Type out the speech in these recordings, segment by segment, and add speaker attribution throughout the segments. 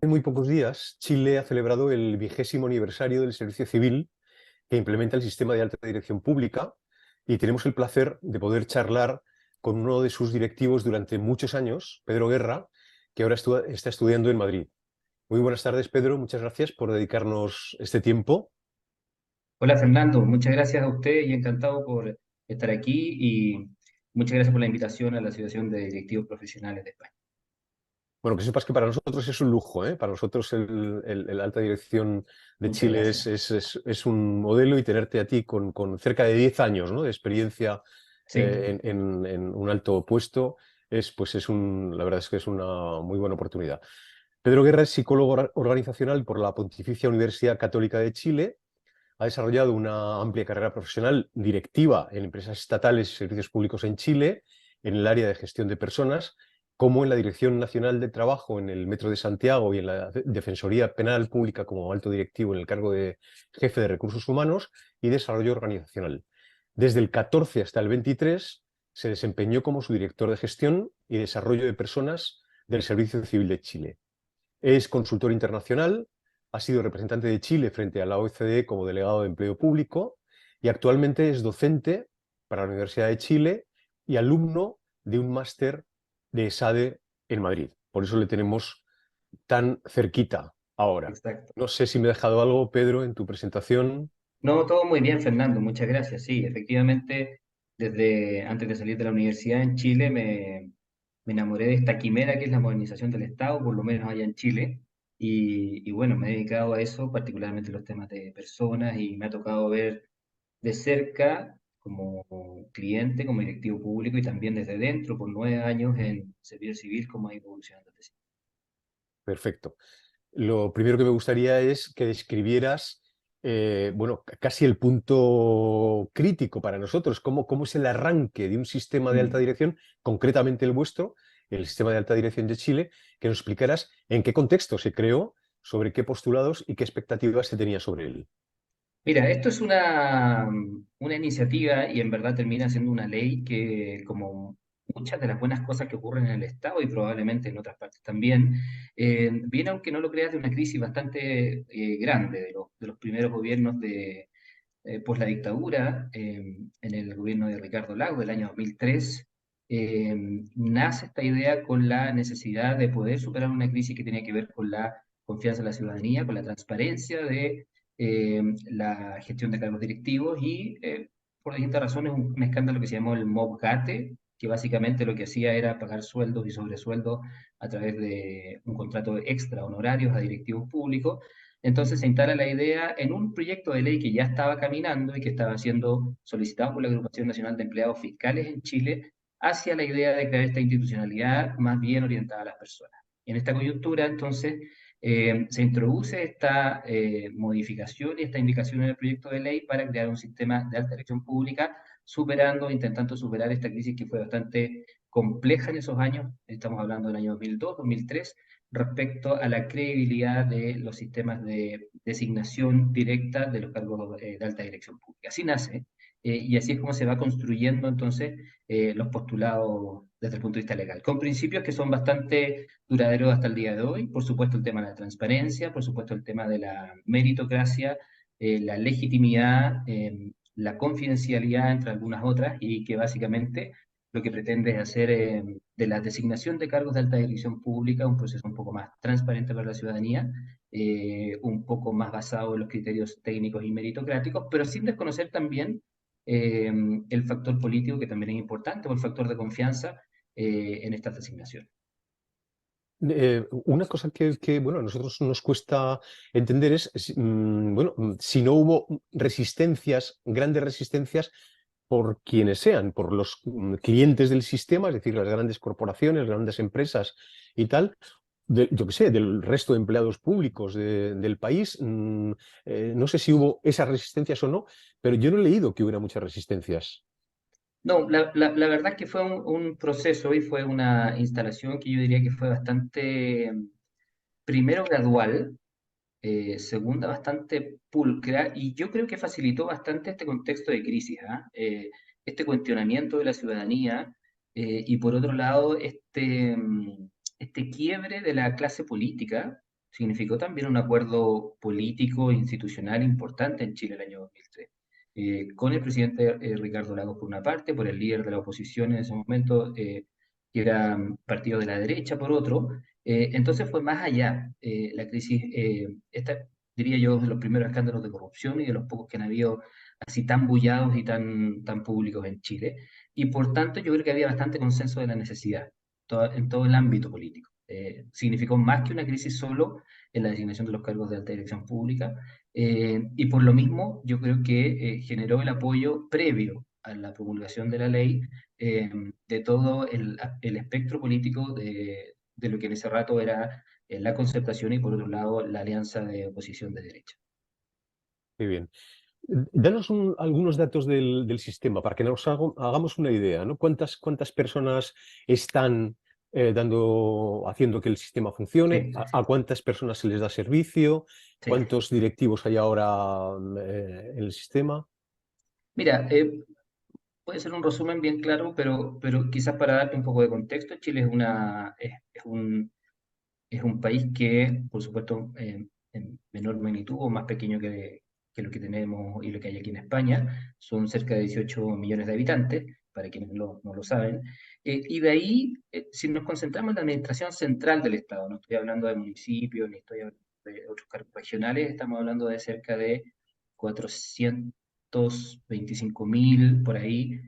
Speaker 1: Hace muy pocos días, Chile ha celebrado el 20º aniversario del servicio civil que implementa el sistema de alta dirección pública y tenemos el placer de poder charlar con uno de sus directivos durante muchos años, Pedro Guerra, que ahora está estudiando en Madrid. Muy buenas tardes, Pedro. Muchas gracias por dedicarnos este tiempo.
Speaker 2: Hola Fernando, muchas gracias a usted y encantado por estar aquí y muchas gracias por la invitación a la Asociación de Directivos Profesionales de España.
Speaker 1: Bueno, que sepas que para nosotros es un lujo, ¿eh? Para nosotros el alta dirección de
Speaker 2: Muchas
Speaker 1: Chile
Speaker 2: gracias.
Speaker 1: es un modelo y tenerte a ti con cerca de 10 años, ¿no?, de experiencia
Speaker 2: Sí,
Speaker 1: en un alto puesto, la verdad es que es una muy buena oportunidad. Pedro Guerra es psicólogo organizacional por la Pontificia Universidad Católica de Chile. Ha desarrollado una amplia carrera profesional directiva en empresas estatales y servicios públicos en Chile, en el área de gestión de personas, como en la Dirección Nacional de Trabajo en el Metro de Santiago y en la Defensoría Penal Pública como alto directivo en el cargo de jefe de recursos humanos y desarrollo organizacional. Desde el 14 hasta el 23 se desempeñó como su director de gestión y desarrollo de personas del Servicio Civil de Chile. Es consultor internacional, ha sido representante de Chile frente a la OCDE como delegado de empleo público y actualmente es docente para la Universidad de Chile y alumno de un máster de ESADE en Madrid. Por eso le tenemos tan cerquita ahora.
Speaker 2: exacto.
Speaker 1: No sé si me he dejado algo, Pedro, en tu presentación.
Speaker 2: No, todo muy bien Fernando, muchas gracias. Sí, efectivamente, desde antes de salir de la universidad en Chile me enamoré de esta quimera que es la modernización del Estado, por lo menos allá en Chile. Y bueno, me he dedicado a eso, particularmente los temas de personas, y me ha tocado ver de cerca como cliente, como directivo público y también desde dentro por 9 años en servicio civil, cómo ha ido evolucionando este sistema.
Speaker 1: Perfecto. Lo primero que me gustaría es que describieras, bueno, casi el punto crítico para nosotros, cómo es el arranque de un sistema de alta
Speaker 2: Mm.
Speaker 1: dirección, concretamente el vuestro, el sistema de alta dirección de Chile, que nos explicaras en qué contexto se creó, sobre qué postulados y qué expectativas se tenía sobre él.
Speaker 2: Mira, esto es una iniciativa y en verdad termina siendo una ley que, como muchas de las buenas cosas que ocurren en el Estado y probablemente en otras partes también, viene, aunque no lo creas, de una crisis bastante grande de los primeros gobiernos pues la dictadura, en el gobierno de Ricardo Lagos del año 2003, nace esta idea con la necesidad de poder superar una crisis que tenía que ver con la confianza de la ciudadanía, con la transparencia de la gestión de cargos directivos y, por distintas razones, un escándalo que se llamó el MOB-GATE, que básicamente lo que hacía era pagar sueldos y sobresueldos a través de un contrato extra honorarios a directivos públicos. Entonces se instala la idea en un proyecto de ley que ya estaba caminando y que estaba siendo solicitado por la Agrupación Nacional de Empleados Fiscales en Chile, hacia la idea de crear esta institucionalidad más bien orientada a las personas. En esta coyuntura, entonces, se introduce esta modificación y esta indicación en el proyecto de ley para crear un sistema de alta dirección pública, intentando superar esta crisis que fue bastante compleja en esos años, estamos hablando del año 2002, 2003, respecto a la credibilidad de los sistemas de designación directa de los cargos de alta dirección pública. Así nace, y así es como se va construyendo entonces los postulados desde el punto de vista legal, con principios que son bastante duraderos hasta el día de hoy. Por supuesto, el tema de la transparencia, por supuesto, el tema de la meritocracia, la legitimidad, la confidencialidad, entre algunas otras, y que básicamente lo que pretende es hacer de la designación de cargos de alta dirección pública un proceso un poco más transparente para la ciudadanía, un poco más basado en los criterios técnicos y meritocráticos, pero sin desconocer también eh, el factor político, que también es importante, o el factor de confianza en estas designaciones.
Speaker 1: Una cosa bueno, a nosotros nos cuesta entender es, bueno, si no hubo resistencias, grandes resistencias, por quienes sean, por los clientes del sistema, es decir, las grandes corporaciones, las grandes empresas y tal, yo qué sé, del resto de empleados públicos del país. No sé si hubo esas resistencias o no, pero yo no he leído que hubiera muchas resistencias.
Speaker 2: No, la verdad es que fue un proceso y fue una instalación que yo diría que fue bastante, primero gradual, segunda bastante pulcra, y yo creo que facilitó bastante este contexto de crisis, ¿ah? Este cuestionamiento de la ciudadanía, y por otro lado este quiebre de la clase política, significó también un acuerdo político e institucional importante en Chile el año 2003, con el presidente Ricardo Lagos por una parte, por el líder de la oposición en ese momento, que era partido de la derecha por otro. Entonces fue más allá la crisis, esta diría yo, de los primeros escándalos de corrupción y de los pocos que han habido así tan bullados y tan públicos en Chile. Y por tanto yo creo que había bastante consenso de la necesidad en todo el ámbito político. Significó más que una crisis solo en la designación de los cargos de alta dirección pública, y por lo mismo yo creo que generó el apoyo previo a la promulgación de la ley eh, de todo el espectro político de lo que en ese rato era la concertación y por otro lado la alianza de oposición de derecha.
Speaker 1: Qué bien. Danos algunos datos del sistema para que nos hagamos una idea, ¿no? ¿Cuántas personas están haciendo que el sistema funcione?
Speaker 2: Sí,
Speaker 1: ¿A cuántas personas se les da servicio?
Speaker 2: sí.
Speaker 1: ¿Cuántos directivos hay ahora en el sistema?
Speaker 2: Mira, puede ser un resumen bien claro, pero quizás para darte un poco de contexto, Chile es un país que, por supuesto, en menor magnitud o más pequeño que lo que tenemos y lo que hay aquí en España, son cerca de 18 millones de habitantes, para quienes no lo saben. Y de ahí, si nos concentramos en la administración central del Estado, no estoy hablando de municipios, ni estoy hablando de otros cargos regionales, estamos hablando de cerca de 425.000, por ahí,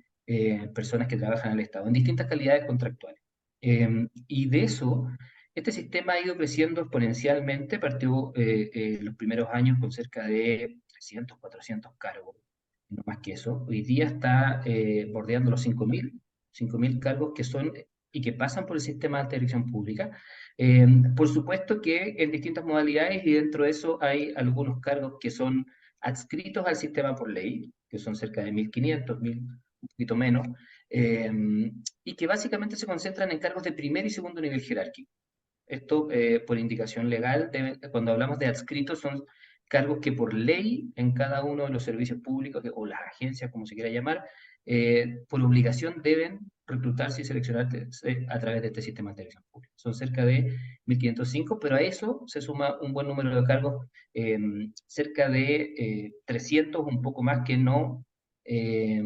Speaker 2: personas que trabajan en el Estado, en distintas calidades contractuales. Y de eso este sistema ha ido creciendo exponencialmente, partió los primeros años con cerca de 300, 400 cargos, no más que eso. Hoy día está bordeando los 5.000 cargos que son y que pasan por el sistema de alta dirección pública. Por supuesto que en distintas modalidades y dentro de eso hay algunos cargos que son adscritos al sistema por ley, que son cerca de 1.500, 1.000, un poquito menos, eh, y que básicamente se concentran en cargos de primer y segundo nivel jerárquico. Esto por indicación legal, cuando hablamos de adscritos, son cargos que por ley en cada uno de los servicios públicos o las agencias, como se quiera llamar, por obligación deben reclutarse y seleccionarse a través de este sistema de televisión pública. Son cerca de 1.505, pero a eso se suma un buen número de cargos, cerca de 300, un poco más que eh,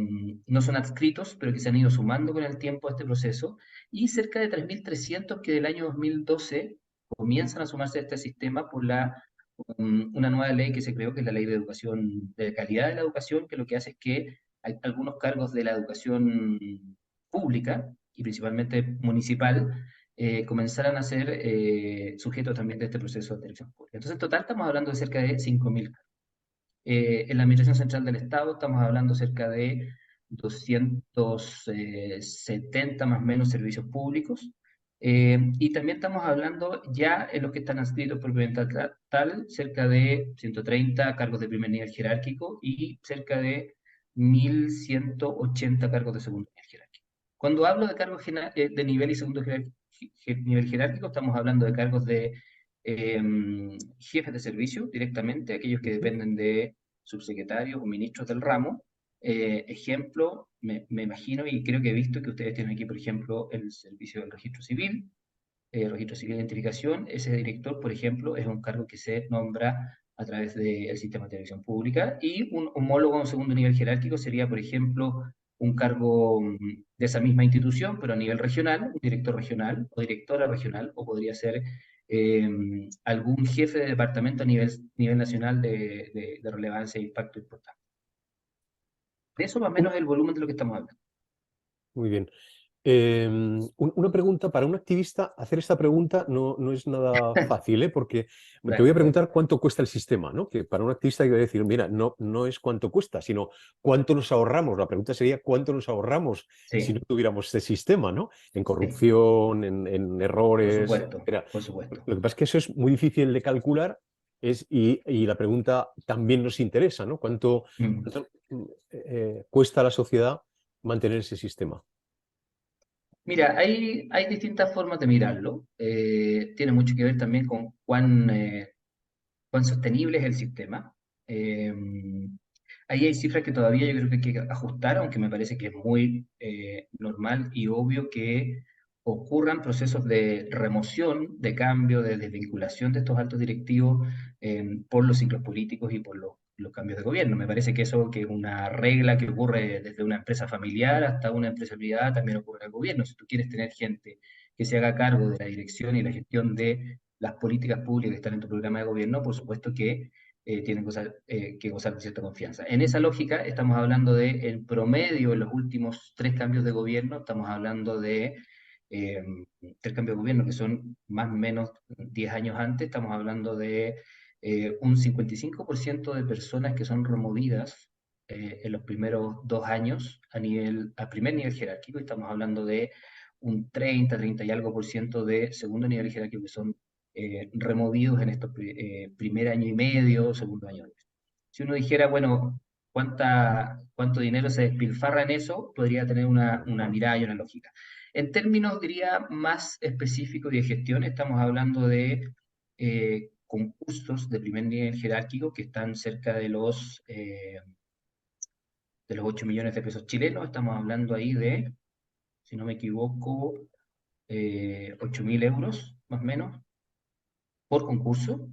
Speaker 2: no son adscritos, pero que se han ido sumando con el tiempo a este proceso y cerca de 3.300 que del año 2012 comienzan a sumarse a este sistema por una nueva ley que se creó, que es la Ley de Educación, de calidad de la educación, que lo que hace es que hay algunos cargos de la educación pública y principalmente municipal comenzaran a ser sujetos también de este proceso de elección pública. Entonces, en total estamos hablando de cerca de 5.000. En la Administración Central del Estado estamos hablando cerca de 270 más o menos servicios públicos. Y también estamos hablando ya en los que están adscritos propiamente tal, cerca de 130 cargos de primer nivel jerárquico y cerca de 1.180 cargos de segundo nivel jerárquico. Cuando hablo de cargos de nivel y segundo nivel jerárquico, estamos hablando de cargos de jefes de servicio directamente, aquellos que dependen de subsecretarios o ministros del ramo. Ejemplo, me imagino y creo que he visto que ustedes tienen aquí, por ejemplo, el servicio del registro civil de identificación. Ese director, por ejemplo, es un cargo que se nombra a través del sistema de televisión pública y un homólogo en segundo nivel jerárquico sería, por ejemplo, un cargo de esa misma institución, pero a nivel regional, un director regional o directora regional, o podría ser algún jefe de departamento a nivel nacional de relevancia e impacto importante. De eso más o menos es el volumen de lo que estamos hablando.
Speaker 1: Muy bien. Una pregunta, para un activista, hacer esta pregunta no es nada fácil, ¿eh? Porque te voy a
Speaker 2: Bueno,
Speaker 1: preguntar cuánto cuesta el sistema, ¿no? Que para un activista hay que decir, mira, no es cuánto cuesta, sino cuánto nos ahorramos. La pregunta sería cuánto nos ahorramos si no
Speaker 2: sí,
Speaker 1: tuviéramos este sistema, ¿no? En
Speaker 2: sí,
Speaker 1: corrupción, en
Speaker 2: por
Speaker 1: errores,
Speaker 2: supuesto,
Speaker 1: etcétera.
Speaker 2: por supuesto.
Speaker 1: Lo que pasa es que eso es muy difícil de calcular y la pregunta también nos interesa, ¿no?
Speaker 2: Mm.
Speaker 1: ¿Cuánto, cuesta a la sociedad mantener ese sistema?
Speaker 2: Mira, hay distintas formas de mirarlo. Tiene mucho que ver también con cuán sostenible es el sistema. Eh, Ahí hay cifras que todavía yo creo que hay que ajustar, aunque me parece que es muy normal y obvio que ocurran procesos de remoción, de cambio, de desvinculación de estos altos directivos por los ciclos políticos y por los cambios de gobierno. Me parece que eso que es una regla que ocurre desde una empresa familiar hasta una empresa privada, también ocurre en el gobierno. Si tú quieres tener gente que se haga cargo de la dirección y la gestión de las políticas públicas que están en tu programa de gobierno, por supuesto que tienen que gozar de cierta confianza. En esa lógica, estamos hablando de, en promedio, en los últimos 3 cambios de gobierno, estamos hablando de 3 cambios de gobierno que son más o menos 10 años antes, estamos hablando de un 55% de personas que son removidas en los primeros 2 años a primer nivel jerárquico, y estamos hablando de un 30 y algo por ciento de segundo nivel jerárquico que son removidos en estos primer año y medio, segundo año. Si uno dijera, bueno, cuánto dinero se despilfarra en eso, podría tener una mirada y una lógica. En términos, diría, más específicos de gestión, estamos hablando de concursos de primer nivel jerárquico que están cerca de los 8 millones de pesos chilenos. Estamos hablando ahí de, si no me equivoco, 8.000 euros, más o menos, por concurso.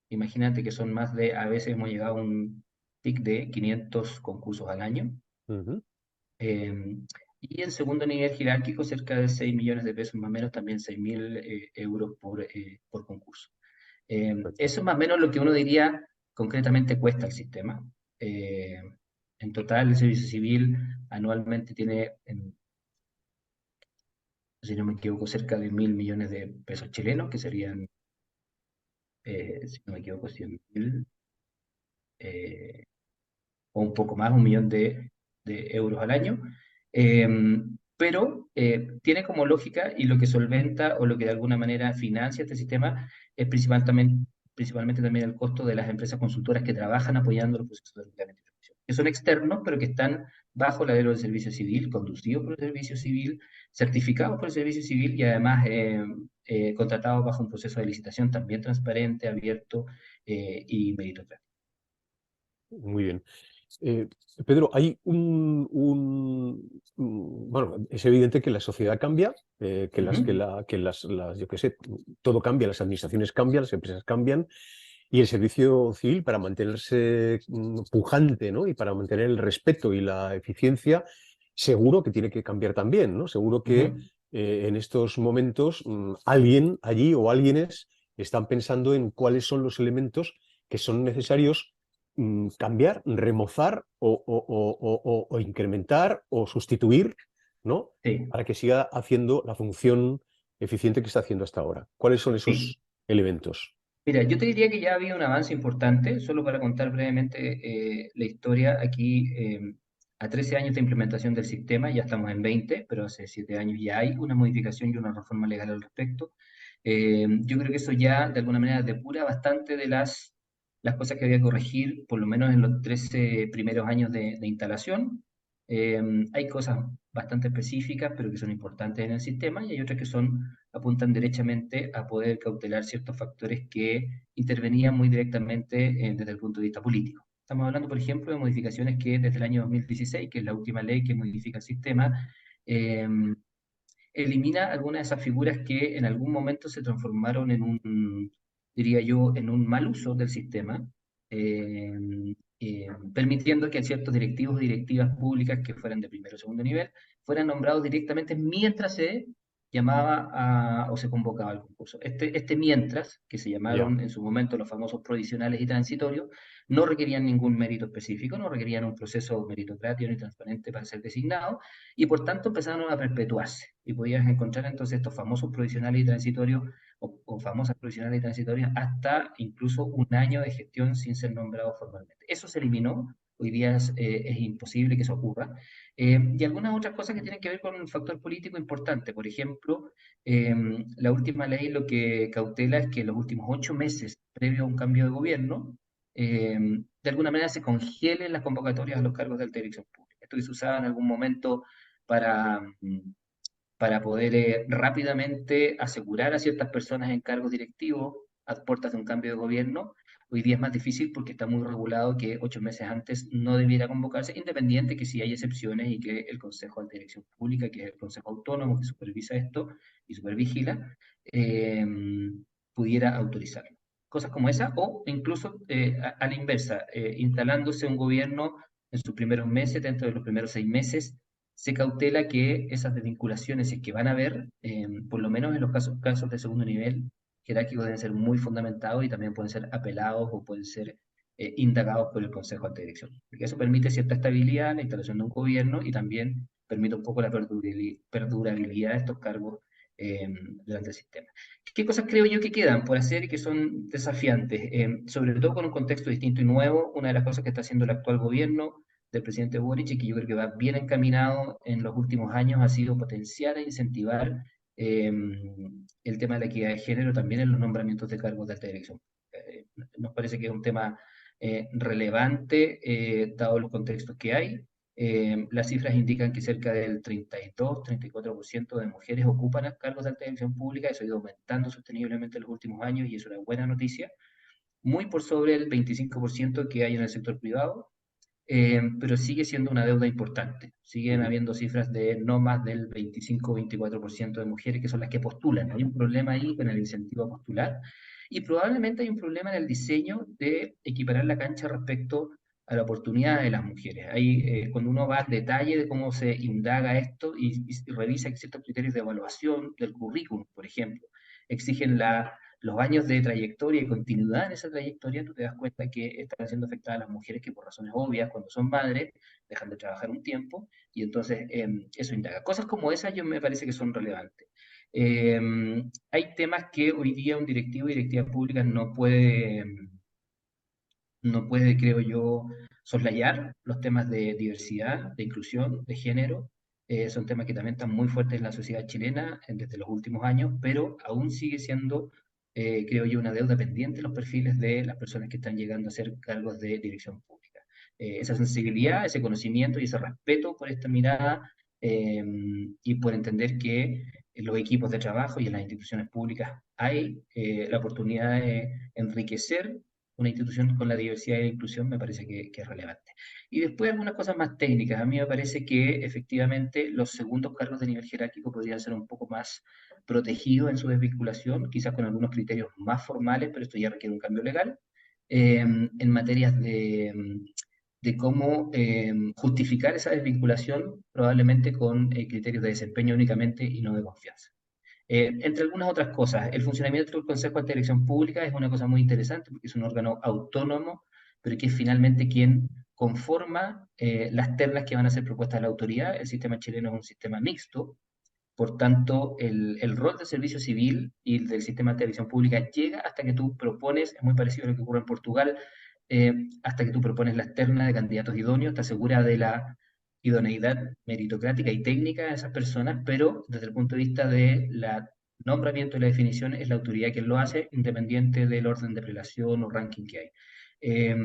Speaker 2: Imagínate que son más de, a veces hemos llegado a un pic de 500 concursos al año.
Speaker 1: Ujú.
Speaker 2: Eh, y en segundo nivel jerárquico, cerca de 6 millones de pesos, más o menos, también 6.000 euros por concurso.
Speaker 1: Perfecto.
Speaker 2: Eso es más o menos lo que uno diría concretamente cuesta el sistema. Eh, en total, el servicio civil anualmente tiene, si no me equivoco, cerca de 1.000 millones de pesos chilenos, que serían, si no me equivoco, 100.000, eh, o un poco más, 1 millón de euros al año. Eh, pero tiene como lógica, y lo que solventa o lo que de alguna manera financia este sistema es principalmente también el costo de las empresas consultoras que trabajan apoyando los procesos de reglamento y transmisión, que son externos, pero que están bajo la ley del servicio civil, conducidos por el servicio civil, certificados por el servicio civil y además contratados bajo un proceso de licitación también transparente, abierto y meritocrático.
Speaker 1: Muy bien. Eh, Pedro, hay bueno, es evidente que la sociedad cambia,
Speaker 2: Ujú.
Speaker 1: yo qué sé, todo cambia, las administraciones cambian, las empresas cambian, y el servicio civil, para mantenerse pujante, ¿no? Y para mantener el respeto y la eficiencia, seguro que tiene que cambiar también, ¿no? Seguro que
Speaker 2: Ujú.
Speaker 1: en estos momentos alguien allí o alguienes están pensando en cuáles son los elementos que son necesarios cambiar, remozar o incrementar o sustituir, ¿no?
Speaker 2: Sí,
Speaker 1: Para que siga haciendo la función eficiente que está haciendo hasta ahora. ¿Cuáles son
Speaker 2: sí.
Speaker 1: esos elementos?
Speaker 2: Mira, yo te diría que ya había un avance importante, solo para contar brevemente la historia. Aquí, a 13 años de implementación del sistema, ya estamos en 20, pero hace 7 años ya hay una modificación y una reforma legal al respecto. Yo creo que eso ya, de alguna manera, depura bastante de las cosas que había que corregir, por lo menos en los 13 primeros años de instalación. Eh, Hay cosas bastante específicas, pero que son importantes en el sistema, y hay otras que apuntan derechamente a poder cautelar ciertos factores que intervenían muy directamente desde el punto de vista político. Estamos hablando, por ejemplo, de modificaciones que desde el año 2016, que es la última ley que modifica el sistema, eh, elimina algunas de esas figuras que en algún momento se transformaron en diría yo, en un mal uso del sistema, eh, permitiendo que ciertos directivos o directivas públicas que fueran de primero o segundo nivel fueran nombrados directamente mientras se llamaba o se convocaba al concurso. Este mientras, que se
Speaker 1: Ya.
Speaker 2: llamaron en su momento los famosos provisionales y transitorios, no requerían ningún mérito específico, no requerían un proceso meritocrático ni transparente para ser designado, y por tanto empezaron a perpetuarse. Y podías encontrar entonces estos famosos provisionales y transitorios o famosas provisionales y transitorias hasta incluso un año de gestión sin ser nombrado formalmente. Eso se eliminó, hoy día es imposible que eso ocurra. Y algunas otras cosas que tienen que ver con un factor político importante. Por ejemplo, eh, la última ley lo que cautela es que los últimos 8 meses previo a un cambio de gobierno, de alguna manera se congelen las convocatorias a los cargos de alta dirección pública. Esto que se usaba en algún momento para, para poder rápidamente asegurar a ciertas personas en cargos directivos a puertas de un cambio de gobierno. Hoy día es más difícil porque está muy regulado que 8 meses antes no debiera convocarse, independiente que si hay excepciones y que el Consejo de Dirección Pública, que es el Consejo Autónomo que supervisa esto y supervigila, eh, pudiera autorizarlo. Cosas como esa, o incluso a la inversa, instalándose un gobierno en sus primeros meses, dentro de los primeros 6 meses, se cautela que esas desvinculaciones, si es que van a haber, por lo menos en los casos de segundo nivel, jerárquicos deben ser muy fundamentados y también pueden ser apelados o pueden ser indagados por el Consejo de Dirección. Porque eso permite cierta estabilidad en la instalación de un gobierno y también permite un poco la perdurabilidad de estos cargos durante el sistema. ¿Qué cosas creo yo que quedan por hacer y que son desafiantes? Sobre todo con un contexto distinto y nuevo, una de las cosas que está haciendo el actual gobierno del presidente Boric y que yo creo que va bien encaminado en los últimos años ha sido potenciar e incentivar eh, el tema de la equidad de género también en los nombramientos de cargos de alta dirección. Nos parece que es un tema relevante dado los contextos que hay. Las cifras indican que cerca del 32-34% de mujeres ocupan cargos de alta dirección pública, eso ha ido aumentando sosteniblemente en los últimos años y es una buena noticia, muy por sobre el 25% que hay en el sector privado, pero sigue siendo una deuda importante. Siguen
Speaker 1: Ujú.
Speaker 2: habiendo cifras de no más del 25-24% de mujeres que son las que postulan. Hay un problema ahí con el incentivo a postular y probablemente hay un problema en el diseño de equiparar la cancha respecto a la oportunidad de las mujeres. Ahí, cuando uno va al detalle de cómo se indaga esto y revisa ciertos criterios de evaluación del currículum, por ejemplo, exigen los años de trayectoria y continuidad en esa trayectoria, tú te das cuenta que están siendo afectadas las mujeres que por razones obvias, cuando son madres, dejan de trabajar un tiempo y entonces eso indaga. Cosas como esas yo me parece que son relevantes. Eh, Hay temas que hoy día un directivo y directiva pública no puede, creo yo, soslayar los temas de diversidad, de inclusión, de género. Son temas que también están muy fuertes en la sociedad chilena desde los últimos años, pero aún sigue siendo, creo yo, una deuda pendiente los perfiles de las personas que están llegando a ser cargos de dirección pública. Esa sensibilidad, ese conocimiento y ese respeto por esta mirada eh, y por entender que en los equipos de trabajo y en las instituciones públicas hay la oportunidad de enriquecer una institución con la diversidad y la inclusión me parece que es relevante. Y después algunas cosas más técnicas. A mí me parece que efectivamente los segundos cargos de nivel jerárquico podrían ser un poco más protegidos en su desvinculación, quizás con algunos criterios más formales, pero esto ya requiere un cambio legal, en materias de cómo justificar esa desvinculación, probablemente con criterios de desempeño únicamente y no de confianza. Entre algunas otras cosas, el funcionamiento del Consejo de Elección Pública es una cosa muy interesante porque es un órgano autónomo, pero que es finalmente quien conforma las ternas que van a ser propuestas a la autoridad. El sistema chileno es un sistema mixto, por tanto, el rol del servicio civil y del sistema de elección pública llega hasta que tú propones, es muy parecido a lo que ocurre en Portugal, hasta que tú propones la terna de candidatos idóneos, te asegura de la idoneidad meritocrática y técnica de esas personas, pero desde el punto de vista de la nombramiento y la definición es la autoridad quien lo hace, independiente del orden de prelación o ranking que hay. Eh,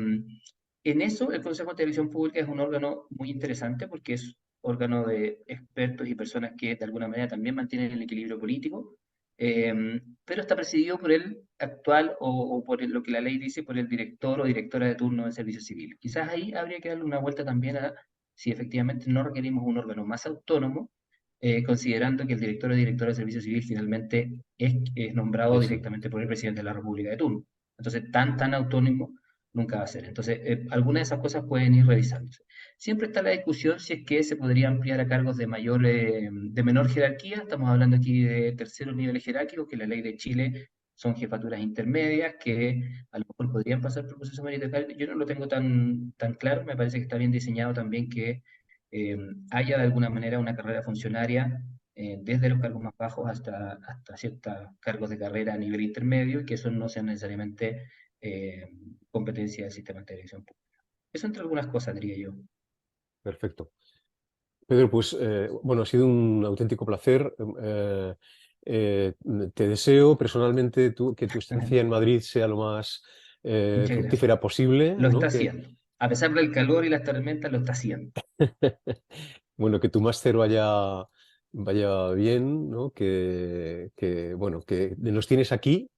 Speaker 2: en eso, el Consejo de Televisión Pública es un órgano muy interesante porque es órgano de expertos y personas que de alguna manera también mantienen el equilibrio político, pero está presidido por el actual o por lo que la ley dice, por el director o directora de turno del servicio civil. Quizás ahí habría que darle una vuelta también a si efectivamente no requerimos un órgano más autónomo, considerando que el director o directora del servicio civil finalmente es nombrado
Speaker 1: Sí, sí.
Speaker 2: directamente por el presidente de la República de turno. Entonces, tan autónomo nunca va a ser. Entonces, algunas de esas cosas pueden ir revisándose. Siempre está la discusión si es que se podría ampliar a cargos de menor jerarquía. Estamos hablando aquí de terceros niveles jerárquicos, que la ley de Chile son jefaturas intermedias que a lo mejor podrían pasar por proceso meritocrático. Yo no lo tengo tan claro, me parece que está bien diseñado también que eh, haya de alguna manera una carrera funcionaria desde los cargos más bajos hasta ciertos cargos de carrera a nivel intermedio y que eso no sea necesariamente eh, competencia del sistema de televisión pública. Eso entre algunas cosas, diría yo.
Speaker 1: Perfecto. Pedro, pues bueno, ha sido un auténtico placer. Eh, Te deseo personalmente que tu estancia en Madrid sea lo más
Speaker 2: Muchas gracias.
Speaker 1: fructífera posible,
Speaker 2: Lo
Speaker 1: ¿no?
Speaker 2: está haciendo. A pesar del calor y las tormentas, lo está haciendo.
Speaker 1: Bueno, que tu máster vaya bien, ¿no? Bueno, que nos tienes aquí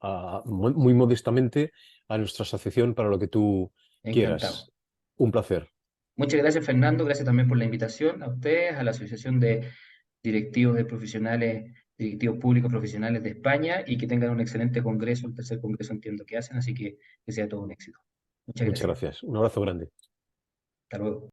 Speaker 1: muy modestamente a nuestra asociación para lo que tú
Speaker 2: Encantado.
Speaker 1: quieras. Un placer.
Speaker 2: Muchas gracias, Fernando. Gracias también por la invitación a ustedes, a la Asociación de Directivos de Profesionales, Directivos Públicos Profesionales de España, y que tengan un excelente congreso, el tercer congreso entiendo que hacen, así que sea todo un éxito. Muchas
Speaker 1: Muchas
Speaker 2: gracias.
Speaker 1: gracias. Un abrazo grande.
Speaker 2: Hasta luego.